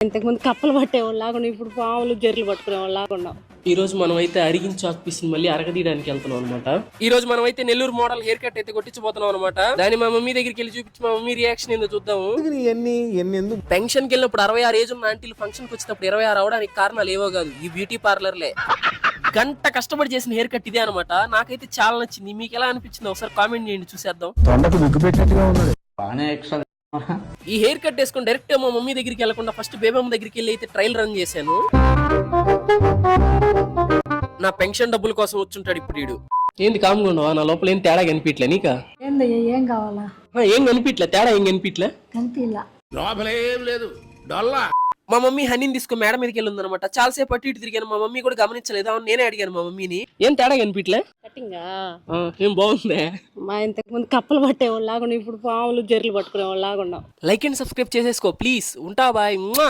ఇంతకుముందు కప్పలు పట్టేవాళ్ళలాగా ఇప్పుడు పాములు జర్లు పట్టుకునేవాళ్ళలాగా ఉన్నాం. ఈ రోజు మనం అయితే అరిగిన చాక్ పీస్ మళ్ళీ అరగదీయడానికి వెళ్తున్నాం అనమాట. ఈ రోజు మనం అయితే నెల్లూరు మోడల్ హెయిర్ కట్ అయితే కొట్టించబోతున్నాం అనమాట. దాన్ని మా మమ్మీ దగ్గరికి వెళ్ళి చూపించి మా మమ్మీ రియాక్షన్ ఏందో చూద్దాము. పెన్షన్ కి వెళ్ళినప్పుడు 66 ఏజ్ ఉన్న ఆంటీలు ఫంక్షన్ కి వచ్చినప్పుడు 26 అవడానికి కారణాలు ఏవో కాదు, ఈ బ్యూటీ పార్లర్లే. గంట కష్టపడి చేసిన హెయిర్ కట్ ఇదే అనమాట. నాకైతే చాలా నచ్చింది. మీకు ఎలా అనిపించింది ఒకసారి కామెంట్ చేయండి, చూసేద్దాం. ఈ హెయిర్ కట్ వేసుకుని డైరెక్ట్ మా మమ్మీ దగ్గరికి వెళ్ళకుండా ఫస్ట్ బేబమ్మ దగ్గరికి వెళ్ళి అయితే ట్రయల్ రన్ చేశాను. నా పెన్షన్ డబ్బుల కోసం వచ్చుంటాడు ఇప్పుడు వీడు. ఏంది కామ్గా ఉండవా? నా లోపల ఏం తేడా కనిపించలే నీకా? ఏం కావాలా? ఏం కనిపించలే, తేడా ఏం కనిపించలే. లోపలేం లేదు డొల్లా. మా మమ్మీ హనీని తీసుకుని మేడ మీదకి వెళ్ళి ఉందనమాట. చాలాసేపు అటు ఇటు తిరిగాను, మా మమ్మీ కూడా గమనించలేదు. నేనే అడిగాను మా మమ్మీని, ఏం తేడా కనిపించలే. కటింగా ఏం బాగుంది. మా ఇంతకుముందు కప్పలు పట్టేవాళ్ళలాగా ఇప్పుడు పాములు జర్లు పట్టుకునేవాళ్ళలాగా ఉన్నాం. లైక్ అండ్ సబ్స్క్రైబ్ చేసేసుకో ప్లీజ్. ఉంటా బాయ్.